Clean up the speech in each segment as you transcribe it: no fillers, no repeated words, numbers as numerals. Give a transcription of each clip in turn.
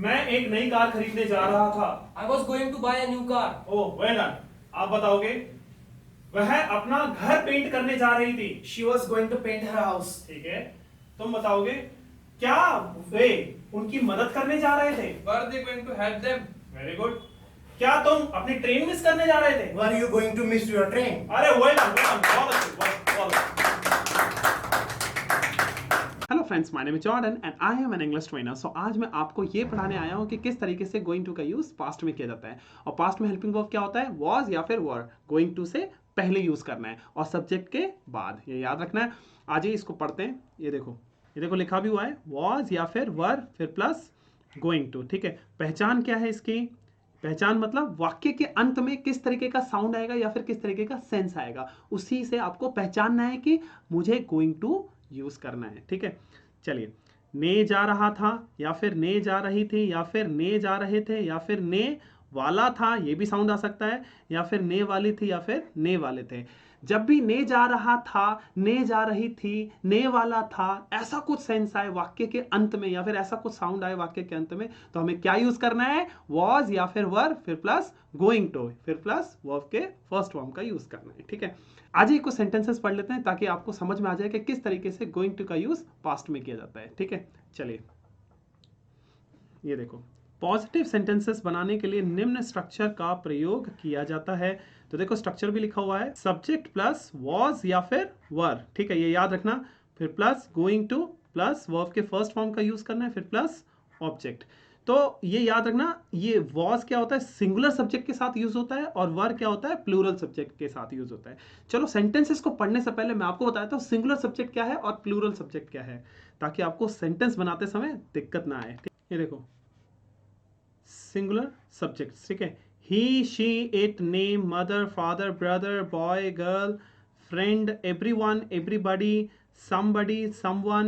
मैं एक नई कार खरीदने जा रहा था। I was going to buy a new car. Oh well done. आप बताओगे? वह अपना घर पेंट करने जा रही थी। She was going to paint her house. ठीक है, तुम बताओगे क्या वे उनकी मदद करने जा रहे थे? Were they going to help them? Very good. क्या तुम अपनी ट्रेन मिस करने जा रहे थे? Were you going to miss your train? अरे वेल डन, बहुत अच्छे, बहुत अच्छे। Hello friends, my name is Jordan and I am an English trainer. So आज मैं आपको ये पढ़ाने आया हूँ कि किस तरीके से गोइंग टू का यूज पास्ट में किया जाता है। और पास्ट में हेल्पिंग वर्ब क्या होता है? वॉज या फिर वर। गोइंग टू से पहले यूज करना है और सब्जेक्ट के बाद, ये याद रखना है। आज ही इसको पढ़ते हैं। ये देखो लिखा भी हुआ है, वॉज या फिर वर फिर प्लस गोइंग टू। ठीक है, पहचान क्या है इसकी? पहचान मतलब वाक्य के अंत में किस तरीके का साउंड आएगा या फिर किस तरीके का सेंस आएगा, उसी से आपको पहचानना है कि मुझे गोइंग टू यूज करना है। ठीक है, चलिए। ने जा रहा था या फिर ने जा रही थी या फिर ने जा रहे थे या फिर ने वाला था, ये भी साउंड आ सकता है, या फिर ने वाली थी या फिर ने वाले थे। जब भी ने जा रहा था, ने जा रही थी, ने वाला था, ऐसा कुछ सेंस आए वाक्य के अंत में या फिर ऐसा कुछ साउंड आए वाक्य के अंत में, तो हमें क्या यूज करना है? वॉज या फिर वर फिर प्लस गोइंग टू फिर प्लस वर्ब के फर्स्ट फॉर्म का यूज करना है। ठीक है, आज ही कुछ सेंटेंसेस पढ़ लेते हैं ताकि आपको समझ में आ जाए कि किस तरीके से गोइंग टू का यूज पास्ट में किया जाता है। ठीक है, चलिए। ये देखो, पॉजिटिव सेंटेंसेस बनाने के लिए निम्न स्ट्रक्चर का प्रयोग किया जाता है। तो देखो, स्ट्रक्चर भी लिखा हुआ है, सब्जेक्ट प्लस वॉज या फिर वर। ठीक है, ये याद रखना। फिर plus going to plus verb के फर्स्ट फॉर्म का यूज करना है, फिर प्लस ऑब्जेक्ट। तो ये याद रखना, ये वॉज क्या होता है? सिंगुलर सब्जेक्ट के साथ यूज होता है और वर क्या होता है? प्लूरल सब्जेक्ट के साथ यूज होता है। चलो, सेंटेंसेस को पढ़ने से पहले मैं आपको बताता हूँ सिंगुलर सब्जेक्ट क्या है और प्लूरल सब्जेक्ट क्या है, ताकि आपको सेंटेंस बनाते समय दिक्कत ना आए। ये देखो, सिंगुलर सब्जेक्ट। ठीक है, he, she, it, name, mother, father, brother, boy, girl, friend, everyone, everybody, somebody, someone,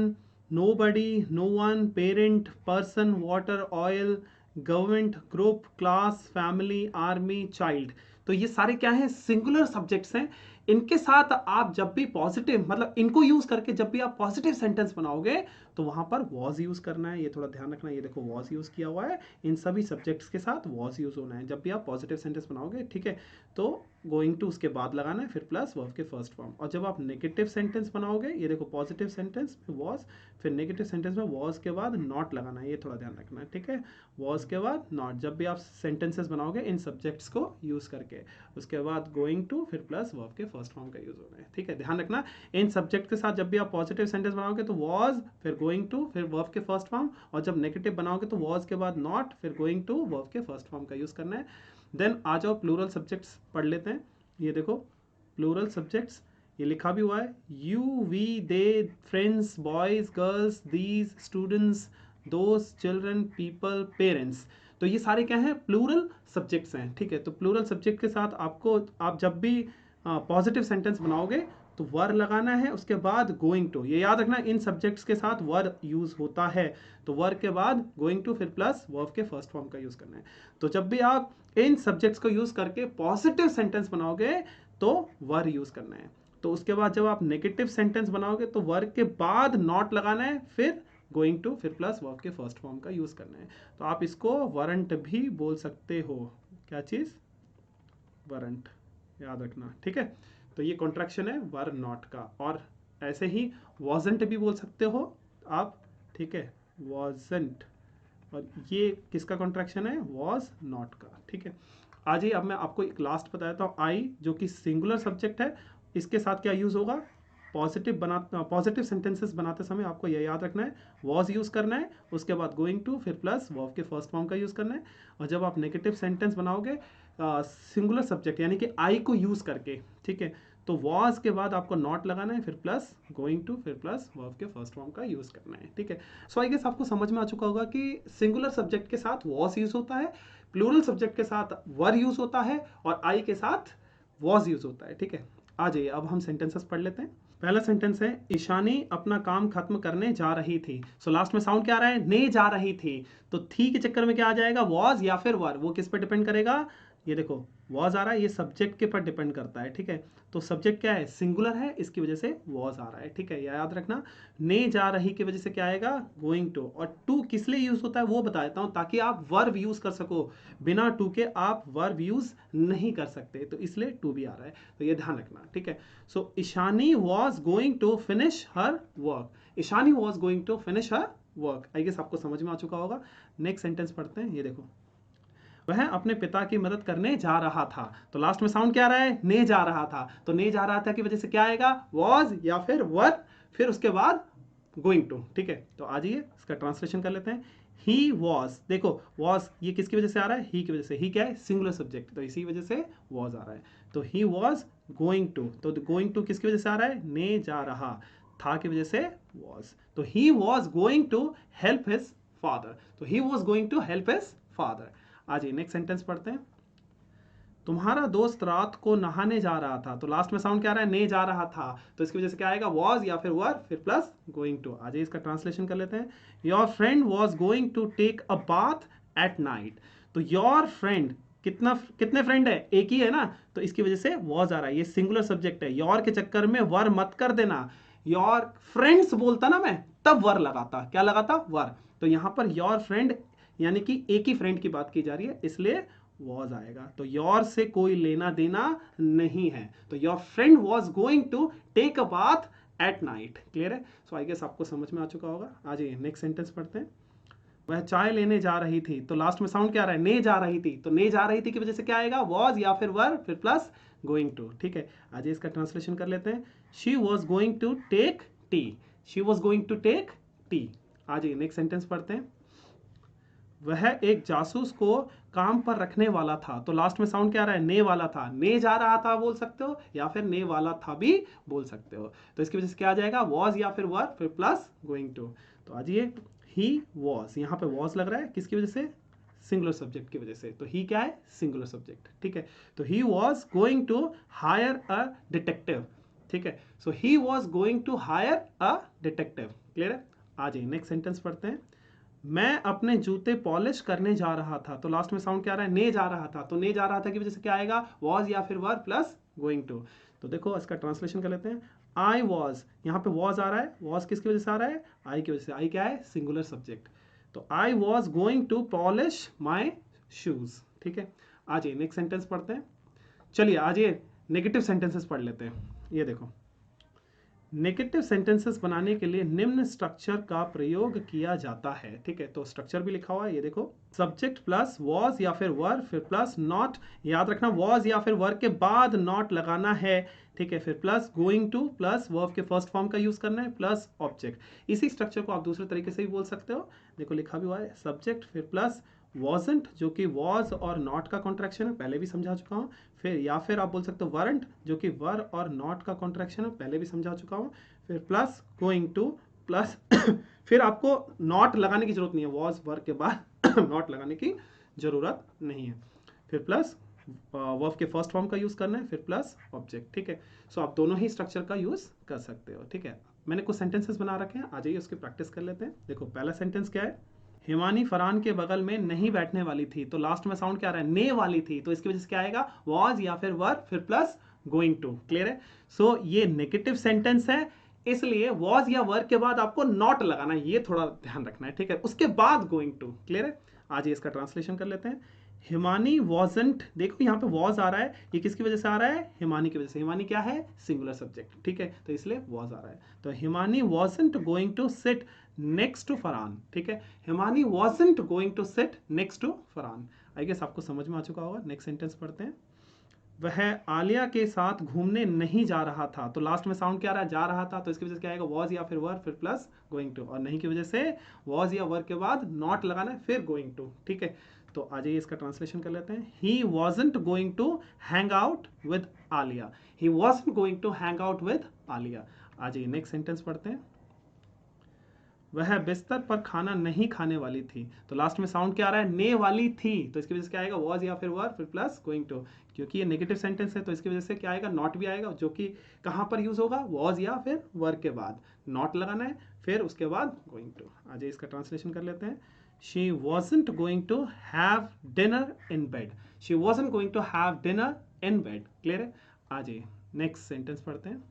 nobody, no one, parent, person, water, oil, government, group, class, family, army, child। तो ये सारे क्या हैं? सिंगुलर सब्जेक्ट्स हैं। इनके साथ आप जब भी पॉजिटिव, मतलब इनको यूज करके जब भी आप पॉजिटिव सेंटेंस बनाओगे तो वहां पर वॉज यूज करना है। ये थोड़ा ध्यान रखना। ये देखो, वॉज यूज किया हुआ है, इन सभी सब्जेक्ट्स के साथ वॉज यूज होना है जब भी आप पॉजिटिव सेंटेंस बनाओगे। ठीक है, तो गोइंग टू उसके बाद लगाना है, फिर प्लस वर्ब के फर्स्ट फॉर्म। और जब आप नेगेटिव सेंटेंस बनाओगे, ये देखो, पॉजिटिव सेंटेंस में वॉज, फिर नेगेटिव सेंटेंस में वॉज के बाद नॉट लगाना है। ये थोड़ा ध्यान रखना है। ठीक है, वॉज के बाद नॉट जब भी आप सेंटेंसेस बनाओगे इन सब्जेक्ट्स को यूज करके, उसके बाद गोइंग टू फिर प्लस वर्ब के फर्स्ट फॉर्म का यूज होना है। ठीक है, ध्यान रखना, इन सब्जेक्ट के साथ जब भी आप पॉजिटिव सेंटेंस बनाओगे तो वॉज फिर गोइंग टू फिर वर्ब के फर्स्ट फॉर्म, और जब नेगेटिव बनाओगे तो वॉज के बाद नॉट फिर गोइंग टू वर्ब के फर्स्ट फॉर्म का यूज करना है। देन आ जाओ, प्लूरल सब्जेक्ट्स पढ़ लेते हैं। ये देखो, प्लूरल सब्जेक्ट्स, ये लिखा भी हुआ है, you, we, they, friends, boys, girls, these, students, दोस्त, चिल्ड्रन, पीपल, पेरेंट्स। तो ये सारे क्या हैं? प्लूरल सब्जेक्ट्स हैं। ठीक है, तो प्लूरल सब्जेक्ट के साथ आपको, आप जब भी पॉजिटिव सेंटेंस बनाओगे तो वर लगाना है, उसके बाद गोइंग टू। ये याद रखना, इन सब्जेक्ट्स के साथ वर यूज होता है, तो वर के बाद गोइंग टू फिर प्लस वर्ब के फर्स्ट फॉर्म का यूज करना है। तो जब भी आप इन सब्जेक्ट्स को यूज करके पॉजिटिव सेंटेंस बनाओगे तो वर यूज करना है। तो उसके बाद जब आप नेगेटिव सेंटेंस बनाओगे तो वर के बाद नॉट लगाना है, फिर गोइंग टू फिर प्लस वर्ब के फर्स्ट फॉर्म का यूज करना है। तो आप इसको वरंट भी बोल सकते हो। क्या चीज? वरंट, याद रखना। ठीक है, तो ये कॉन्ट्रैक्शन है वर नॉट का। और ऐसे ही वॉजंट भी बोल सकते हो आप। ठीक है, वॉजंट, और ये किसका कॉन्ट्रैक्शन है? वॉज नॉट का। ठीक है, आज ही अब मैं आपको एक लास्ट बताता हूँ, आई, जो कि सिंगुलर सब्जेक्ट है, इसके साथ क्या यूज होगा? पॉजिटिव सेंटेंसेस बनाते समय आपको यह याद रखना है, वॉज यूज करना है, उसके बाद गोइंग टू फिर प्लस वर्ब के फर्स्ट फॉर्म का यूज करना है। और जब आप नेगेटिव सेंटेंस बनाओगे सिंगुलर सब्जेक्ट यानी कि आई को यूज करके, ठीक है, तो वॉज के बाद आपको नॉट लगाना है, फिर प्लस गोइंग टू फिर प्लस वर्ब के फर्स्ट फॉर्म का यूज करना है। ठीक है, सो आई गेस आपको समझ में आ चुका होगा कि सिंगुलर सब्जेक्ट के साथ वॉज यूज होता है, प्लूरल सब्जेक्ट के साथ वर यूज होता है, और आई के साथ वॉज यूज होता है। ठीक है, आ जाइए, अब हम सेंटेंसेस पढ़ लेते हैं। पहला सेंटेंस है, ईशानी अपना काम खत्म करने जा रही थी। सो लास्ट में साउंड क्या आ रहा है? ने जा रही थी। तो थी के चक्कर में क्या आ जाएगा? वॉज या फिर वर। वो किस पे डिपेंड करेगा? ये देखो वॉज आ रहा है, ये सब्जेक्ट के पर डिपेंड करता है, ठीक है। तो सब्जेक्ट क्या है, सिंगुलर है, इसकी वजह से वॉज आ रहा है, ठीक है। याद रखना, ने जा रही की वजह से क्या आएगा, गोइंग टू। और टू किस लिए यूज होता है वो बता देता हूं, ताकि आप वर्ब यूज कर सको। बिना टू के आप वर्ब यूज नहीं कर सकते, तो इसलिए टू भी आ रहा है, तो ये ध्यान रखना, ठीक है। So Ishani was going to finish her work. Ishani was going to finish her work. I guess आपको समझ में आ चुका होगा। नेक्स्ट सेंटेंस पढ़ते हैं, ये देखो, वह अपने पिता की मदद करने जा रहा था। तो लास्ट में साउंड क्या आ रहा है, ने जा रहा था। तो ने जा रहा था की वजह से क्या आएगा, वॉज या फिर वर, फिर उसके बाद गोइंग टू, ठीक है। तो आ जाइए इसका ट्रांसलेशन कर लेते हैं। ही वॉज, देखो वॉज ये किसकी वजह से आ रहा है, ही की वजह से। ही क्या है, सिंगुलर सब्जेक्ट, तो इसी वजह से वॉज आ रहा है। तो ही वॉज गोइंग टू, तो गोइंग टू किसकी वजह से आ रहा है, ने जा रहा था की वजह से वॉज। तो he was going to help his father. तो he was going to help his father. आज नेक्स्ट सेंटेंस पढ़ते हैं। तुम्हारा दोस्त रात को नहाने जा रहा था। तो लास्ट में साउंड क्या आ रहा है, ने जा रहा था, तो इसकी वजह से क्या आएगा, वॉज या फिर वर, फिर प्लस गोइंग टू। आज इसका ट्रांसलेशन कर लेते हैं। Your friend was going to take a bath at night. तो योर फ्रेंड, कितने फ्रेंड है, एक ही है ना, तो इसकी वजह से वॉज आ रहा है। ये सिंगुलर सब्जेक्ट है, योर के चक्कर में वर मत कर देना। योर फ्रेंड्स बोलता ना मैं, तब वर लगाता, क्या लगाता, वर। तो यहां पर योर फ्रेंड यानी कि एक ही फ्रेंड की बात की जा रही है, इसलिए वॉज आएगा। तो योर से कोई लेना देना नहीं है। तो your friend was going to take a bath at night. Clear है। सो आई गेस आपको समझ में आ चुका होगा। आ जाइए नेक्स्ट सेंटेंस पढ़ते हैं। वह चाय लेने जा रही थी। तो लास्ट में साउंड क्या आ रहा है, ने जा रही थी। तो ने जा रही थी की वजह से क्या आएगा, वॉज या फिर वर, फिर प्लस गोइंग टू, ठीक है। आज इसका ट्रांसलेशन कर लेते हैं। She was going to take tea. She was going to take tea. आ जाइए नेक्स्ट सेंटेंस पढ़ते हैं। वह एक जासूस को काम पर रखने वाला था। तो लास्ट में साउंड क्या आ रहा है, ने वाला था। ने जा रहा था बोल सकते हो, या फिर ने वाला था भी बोल सकते हो। तो इसकी वजह से क्या आ जाएगा, वॉज या फिर वर, फिर प्लस गोइंग टू। तो आज ये ही वॉज, यहाँ पे वॉज लग रहा है किसकी वजह से, सिंगुलर सब्जेक्ट की वजह से। तो ही क्या है, सिंगुलर सब्जेक्ट, ठीक है। तो he was going to hire a detective, ठीक है। So he was going to hire a detective. Clear है। आ जाइए नेक्स्ट सेंटेंस पढ़ते हैं। मैं अपने जूते पॉलिश करने जा रहा था। तो लास्ट में साउंड क्या आ रहा है, ने जा रहा था। तो ने जा रहा था की वजह से क्या आएगा, वॉज या फिर वर प्लस गोइंग टू। तो देखो इसका ट्रांसलेशन कर लेते हैं। आई वॉज, यहाँ पे वॉज आ रहा है, वॉज किसकी वजह से आ रहा है, आई की वजह से। आई क्या है, सिंगुलर सब्जेक्ट। तो I was going to polish my shoes, ठीक है। आज ये नेक्स्ट सेंटेंस पढ़ते हैं। चलिए आज ये नेगेटिव सेंटेंसेस पढ़ लेते हैं। ये देखो, नेगेटिव सेंटेंसेस बनाने के लिए निम्न स्ट्रक्चर का प्रयोग किया जाता है, ठीक है। तो स्ट्रक्चर भी लिखा हुआ है, ये देखो, सब्जेक्ट प्लस वॉज या फिर वर, फिर प्लस नॉट। याद रखना वॉज या फिर वर के बाद नॉट लगाना है, ठीक है। फिर plus going to, plus verb के फर्स्ट फॉर्म का यूज करना है, प्लस ऑब्जेक्ट। इसी स्ट्रक्चर को आप दूसरे तरीके से भी बोल सकते हो। देखो लिखा भी हुआ है, सब्जेक्ट फिर प्लस वॉजेंट, जो कि वॉज और नॉट का कॉन्ट्रैक्शन है, पहले भी समझा चुका हूँ। फिर या फिर आप बोल सकते हो वरंट, जो कि वर और नॉट का कॉन्ट्रैक्शन है, पहले भी समझा चुका हूँ। फिर प्लस गोइंग टू, प्लस फिर आपको नॉट लगाने की जरूरत नहीं है, वॉज वर के बाद नॉट लगाने की जरूरत नहीं है। फिर प्लस वर्ब के फर्स्ट फॉर्म का यूज करना है, फिर प्लस ऑब्जेक्ट, ठीक है। सो आप दोनों ही स्ट्रक्चर का यूज कर सकते हो, ठीक है। मैंने कुछ सेंटेंसेस बना रखे हैं, आ जाइए उसकी प्रैक्टिस कर लेते हैं। देखो पहला सेंटेंस क्या है, हिमानी फरहान के बगल में नहीं बैठने वाली थी। तो लास्ट में साउंड क्या आ रहा है, ने वाली थी। तो इसकी वजह से क्या आएगा, वॉज या फिर वर, फिर प्लस गोइंग टू। क्लियर है। सो ये नेगेटिव सेंटेंस है, इसलिए वॉज या वर के बाद आपको नॉट लगाना है, ये थोड़ा ध्यान रखना है, ठीक है। उसके बाद गोइंग टू। क्लियर है। आज इसका ट्रांसलेशन कर लेते हैं। हिमानी वॉजेंट, देखो यहाँ पे वॉज आ रहा है, ये किसकी वजह से आ रहा है, हिमानी की वजह से। हिमानी क्या है, सिंगुलर सब्जेक्ट, ठीक है। तो इसलिए वॉज आ रहा है। तो Himani wasn't going to sit next to Farhan, ठीक है। Himani wasn't going to sit next to Farhan. I guess आपको समझ में आ चुका होगा। नेक्स्ट सेंटेंस पढ़ते हैं। वह आलिया के साथ घूमने नहीं जा रहा था। तो लास्ट में साउंड क्या आ रहा है, जा रहा था। तो इसकी वजह से क्या आएगा, वॉज या फिर वर, फिर प्लस गोइंग टू। और नहीं की वजह से वॉज या वर के बाद नॉट लगाना है, फिर गोइंग टू, ठीक है। तो आ जाइए इसका ट्रांसलेशन कर लेते हैं। He wasn't going to hang out with Alia. He wasn't going to hang out with Alia. आ जाइए नेक्स्ट सेंटेंस पढ़ते हैं। वह बिस्तर पर खाना नहीं खाने वाली थी। तो लास्ट में साउंड क्या आ रहा है, ने वाली थी। तो इसकी वजह से क्या आएगा, वॉज या फिर वर, फिर प्लस गोइंग टू। क्योंकि ये नेगेटिव सेंटेंस है, तो इसकी वजह से क्या आएगा, नॉट भी आएगा, जो कि कहाँ पर यूज होगा, वॉज या फिर वर के बाद नॉट लगाना है, फिर उसके बाद गोइंग टू। आ जाइए इसका ट्रांसलेशन कर लेते हैं। She wasn't going to have dinner in bed, she wasn't going to have dinner in bed. Clear है? आ जाइए नेक्स्ट सेंटेंस पढ़ते हैं।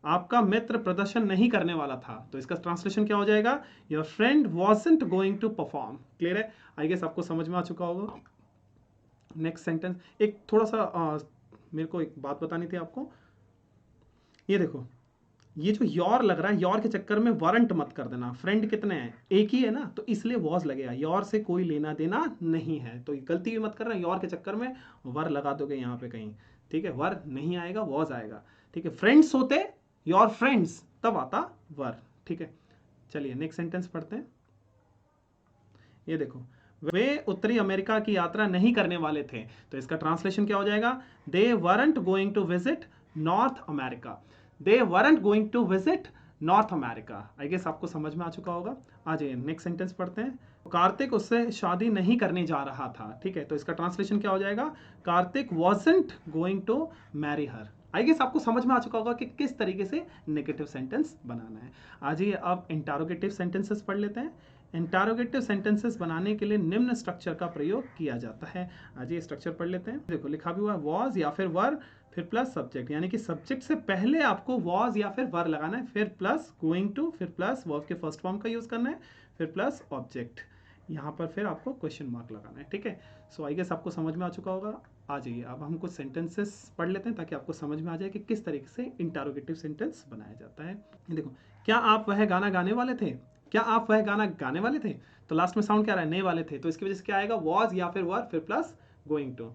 आपका मित्र प्रदर्शन नहीं करने वाला था, तो इसका ट्रांसलेशन क्या हो जाएगा? Your friend wasn't going to perform. Clear है? आई गेस आपको समझ में आ चुका होगा। नेक्स्ट सेंटेंस, एक थोड़ा सा मेरे को एक बात बतानी थी आपको। ये देखो, ये जो योर लग रहा है, योर के चक्कर में वारंट मत कर देना। फ्रेंड कितने हैं? एक ही है ना, तो इसलिए वॉज लगेगा। योर से कोई लेना देना नहीं है, तो गलती भी मत करना, योर के चक्कर में वर लगा दोगे यहाँ पे कहीं। ठीक है? वर नहीं आएगा, वॉज आएगा। ठीक है? फ्रेंड्स होते योर फ्रेंड्स, तब आता वर। ठीक है? चलिए नेक्स्ट सेंटेंस पढ़ते हैं। ये देखो, वे उत्तरी अमेरिका की यात्रा नहीं करने वाले थे, तो इसका ट्रांसलेशन क्या हो जाएगा? They weren't going to visit North America, they weren't going to visit North America. I guess आपको समझ में आ चुका होगा। आ जाइए नेक्स्ट सेंटेंस पढ़ते हैं। कार्तिक उससे शादी नहीं करने जा रहा था। ठीक है? तो इसका ट्रांसलेशन क्या हो जाएगा? Kartik wasn't going to marry her. I guess आपको समझ में आ चुका होगा कि किस तरीके से नेगेटिव सेंटेंस बनाना है। आ जाइए अब इंटरोगेटिव सेंटेंसेस पढ़ लेते हैं। इंटरोगेटिव सेंटेंसेस बनाने के लिए निम्न स्ट्रक्चर का प्रयोग किया जाता है। आज ये स्ट्रक्चर पढ़ लेते हैं। देखो लिखा भी हुआ है, वॉज या फिर वर फिर प्लस सब्जेक्ट, यानी कि सब्जेक्ट से पहले आपको वॉज या फिर वर लगाना है, फिर प्लस गोइंग टू, फिर प्लस वर्ब के फर्स्ट फॉर्म का यूज करना है, फिर प्लस ऑब्जेक्ट, यहाँ पर फिर आपको क्वेश्चन मार्क लगाना है। ठीक है? सो आई गेस आपको समझ में आ चुका होगा। आ जाइए अब हम कुछ सेंटेंसेस पढ़ लेते हैं ताकि आपको समझ में आ जाए कि किस तरीके से इंटरोगेटिव सेंटेंस बनाया जाता है। ये देखो, क्या आप वह गाना गाने वाले थे? क्या आप वह गाना गाने वाले थे? तो लास्ट में साउंड क्या आ रहा है? ने वाले थे, तो इसकी वजह से क्या आएगा? वॉज या फिर वर फिर प्लस गोइंग टू।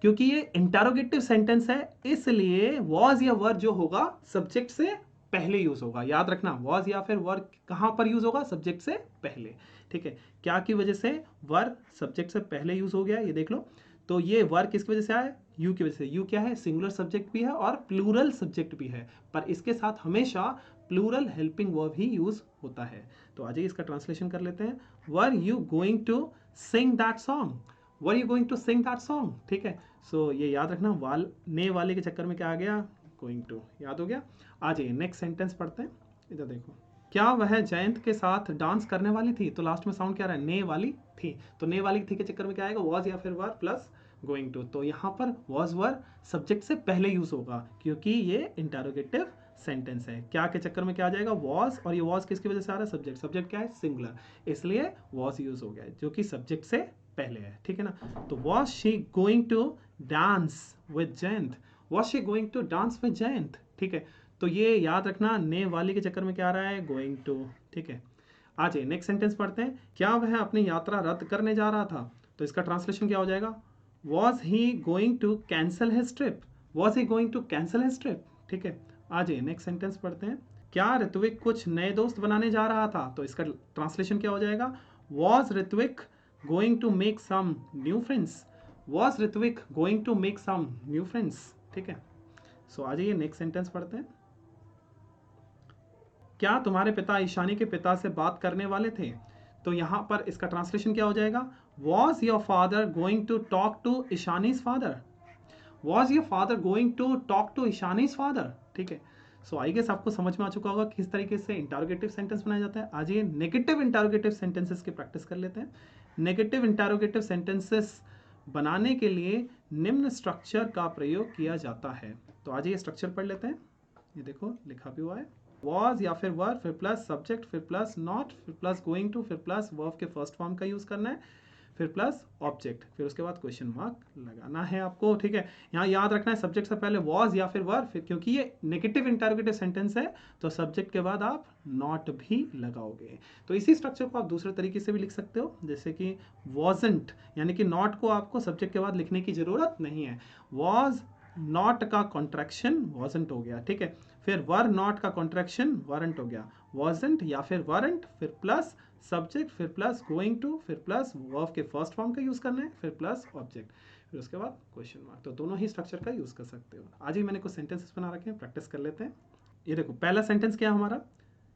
क्योंकि ये इंटरोगेटिव सेंटेंस है, इसलिए वॉज या वर जो होगा सब्जेक्ट से पहले यूज होगा। याद रखना, वॉज या फिर वर कहां पर यूज होगा? सब्जेक्ट से पहले। ठीक है? क्या की वजह से? वर सब्जेक्ट से पहले यूज हो गया, ये देख लो। तो ये वर किसकी वजह से आया? यू की वजह से। यू क्या है? सिंगुलर सब्जेक्ट भी है और प्लूरल सब्जेक्ट भी है, पर इसके साथ हमेशा प्लूरल हेल्पिंग वर्ब ही यूज होता है। तो आज इसका ट्रांसलेशन कर लेते हैं। Were you going to sing that song? Were you going to sing that song? ठीक है? सो ये याद रखना, ने वाले के चक्कर में क्या आ गया? Going to. याद हो गया? आ जाइए नेक्स्ट सेंटेंस पढ़ते हैं। इधर देखो, क्या वह जयंत के साथ डांस करने वाली थी? तो लास्ट में साउंड क्या रहा है? ने वाली थी, तो ने वाली थी के चक्कर में क्या आएगा? वॉज या फिर वर प्लस गोइंग टू। तो यहाँ पर वॉज वर सब्जेक्ट से पहले यूज होगा, क्योंकि ये इंटरोगेटिव सेंटेंस है। क्या के चक्कर में क्या आ जाएगा? वॉज, और ये वॉज किसकी वजह से आ रहा है? सब्जेक्ट। सब्जेक्ट क्या है? सिंगुलर, इसलिए वॉज यूज हो गया जो कि सब्जेक्ट से पहले है। ठीक है ना? तो was she going to dance with Jayant? Was she going to dance with Jayant? ठीक है? तो ये याद रखना, ने वाली के चक्कर में क्या आ रहा है? Going to. ठीक है? आ जाइए नेक्स्ट सेंटेंस पढ़ते हैं। क्या वह अपनी यात्रा रद्द करने जा रहा था? तो इसका ट्रांसलेशन क्या हो जाएगा? Was he going to cancel his trip? Was he going to cancel his trip? ठीक है? आ जाइए नेक्स्ट सेंटेंस पढ़ते हैं। क्या ऋत्विक कुछ नए दोस्त बनाने जा रहा था? तो इसका ट्रांसलेशन क्या हो जाएगा? Was Ritwik going to make some new friends? Was Ritwik going to make some new friends? ठीक है? सो आ जाइए नेक्स्ट सेंटेंस पढ़ते हैं। क्या तुम्हारे पिता ईशानी के पिता से बात करने वाले थे? तो यहाँ पर इसका ट्रांसलेशन क्या हो जाएगा? Was your father going to talk to Ishani's father? Was your father going to talk to Ishani's father? ठीक है? सो आई गेस आपको समझ में आ चुका होगा किस तरीके से इंटरोगेटिव सेंटेंस बनाया जाता है। आज ये नेगेटिव इंटरोगेटिव सेंटेंसेस की प्रैक्टिस कर लेते हैं। नेगेटिव इंटरोगेटिव सेंटेंसेस बनाने के लिए निम्न स्ट्रक्चर का प्रयोग किया जाता है। तो आज ये स्ट्रक्चर पढ़ लेते हैं। ये देखो लिखा भी हुआ है, वॉज या फिर वर फिर प्लस सब्जेक्ट फिर प्लस नॉट फिर प्लस गोइंग टू फिर प्लस वर्ब के फर्स्ट फॉर्म का यूज करना है, फिर प्लस ऑब्जेक्ट, फिर उसके बाद क्वेश्चन मार्क लगाना है आपको। ठीक है? यहाँ याद रखना है सब्जेक्ट से पहले वॉज या फिर वर, फिर क्योंकि ये नेगेटिव इंटरोगेटिव सेंटेंस है तो सब्जेक्ट के बाद आप नॉट भी लगाओगे। तो इसी स्ट्रक्चर को आप दूसरे तरीके से भी लिख सकते हो, जैसे कि वॉजंट, यानी कि नॉट को आपको सब्जेक्ट के बाद लिखने की जरूरत नहीं है। वॉज नॉट का कॉन्ट्रैक्शन वॉजंट हो गया। ठीक है? फिर वर नॉट का कॉन्ट्रैक्शन वरंट हो गया। वॉजंट या फिर वरंट, फिर प्लस सब्जेक्ट, फिर प्लस गोइंग टू, फिर प्लस वर्ब के फर्स्ट फॉर्म का यूज करना है, फिर प्लस ऑब्जेक्ट, फिर उसके बाद क्वेश्चन मार्क। तो दोनों ही स्ट्रक्चर का यूज कर सकते हो। आज ही मैंने कुछ सेंटेंसेस बना रखे हैं, प्रैक्टिस कर लेते हैं। ये देखो पहला सेंटेंस क्या हमारा,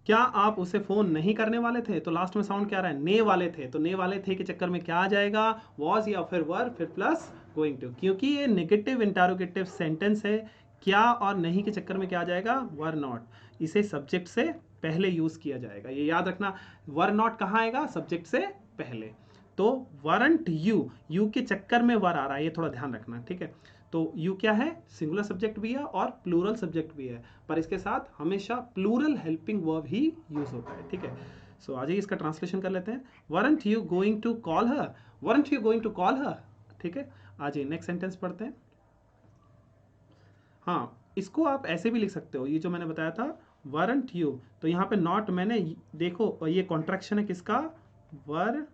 क्या आप उसे फोन नहीं करने वाले थे? तो लास्ट में साउंड क्या आ रहा है? ने वाले थे, तो ने वाले थे के चक्कर में क्या आ जाएगा? वॉज या फिर वर फिर प्लस गोइंग टू। क्योंकि ये नेगेटिव इंटरोगेटिव सेंटेंस है, क्या और नहीं के चक्कर में क्या आ जाएगा? Were not. इसे सब्जेक्ट से पहले यूज किया जाएगा। ये याद रखना, वर नॉट कहाँ आएगा, सब्जेक्ट से पहले। तो वरंट यू, यू के चक्कर में वर आ रहा है, ये थोड़ा ध्यान रखना, ठीक है। तो यू क्या है, सिंगुलर सब्जेक्ट भी है और प्लूरल सब्जेक्ट भी है, पर इसके साथ हमेशा प्लूरल हेल्पिंग वर्ब ही यूज होता है, ठीक है। सो आ जाइए इसका ट्रांसलेशन कर लेते हैं। Weren't you going to call her, weren't you going to call her, ठीक है। आ जाइए नेक्स्ट सेंटेंस पढ़ते हैं। हाँ, इसको आप ऐसे भी लिख सकते हो, ये जो मैंने बताया था वरंट यू, तो यहाँ पे नॉट मैंने देखो ये कॉन्ट्रैक्शन है किसका, वर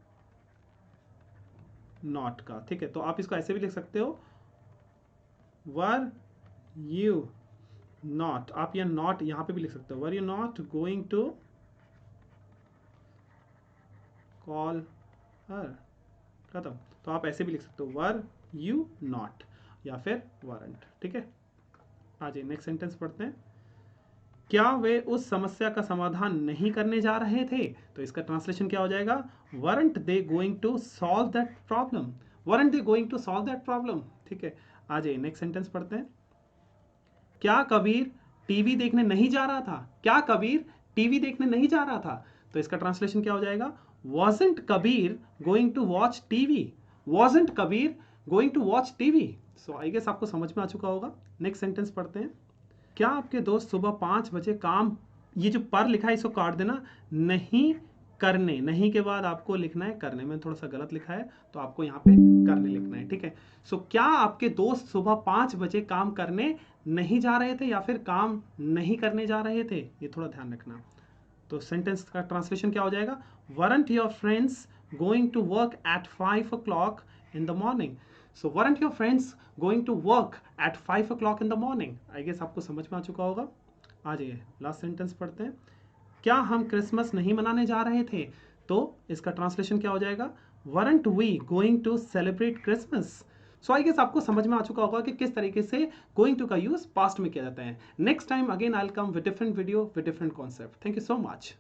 नॉट का, ठीक है। तो आप इसको ऐसे भी लिख सकते हो, वर यू नॉट, आप ये नॉट यहाँ पे भी लिख सकते हो, were you not going to call her, खत्म। तो आप ऐसे भी लिख सकते हो, वर यू नॉट या फिर वरंट, ठीक है। आ जाइए नेक्स्ट सेंटेंस पढ़ते हैं। क्या वे उस समस्या का समाधान नहीं करने जा रहे थे, तो इसका ट्रांसलेशन क्या हो जाएगा, weren't they going to solve that problem, weren't they going to solve that problem, ठीक है। आ जाइए नेक्स्ट सेंटेंस पढ़ते हैं। क्या कबीर टीवी देखने नहीं जा रहा था, क्या कबीर टीवी देखने नहीं जा रहा था, तो इसका ट्रांसलेशन क्या हो जाएगा, wasn't Kabir going to watch TV, wasn't Kabir going to watch TV. So I guess आपको समझ में आ चुका होगा। नेक्स्ट सेंटेंस पढ़ते हैं। क्या आपके दोस्त सुबह 5 बजे काम, ये जो पर लिखा है इसको काट देना, नहीं करने, नहीं के बाद आपको लिखना है करने, में थोड़ा सा गलत लिखा है तो आपको यहाँ पे करने लिखना है, ठीक है। सो क्या आपके दोस्त सुबह 5 बजे काम करने नहीं जा रहे थे या फिर काम नहीं करने जा रहे थे, ये थोड़ा ध्यान रखना। तो सेंटेंस का ट्रांसलेशन क्या हो जाएगा, weren't your friends going to work at 5 o'clock in the morning, so weren't your friends going to work at 5 o'clock in the morning। I guess आपको समझ में आ चुका होगा। आ जाइए लास्ट सेंटेंस पढ़ते हैं। क्या हम क्रिसमस नहीं मनाने जा रहे थे, तो इसका ट्रांसलेशन क्या हो जाएगा, weren't we going to celebrate Christmas। So I guess आपको समझ में आ चुका होगा कि किस तरीके से गोइंग टू का यूज पास्ट में किया जाता है। Next time again I will come with different video with different concept. Thank you so much.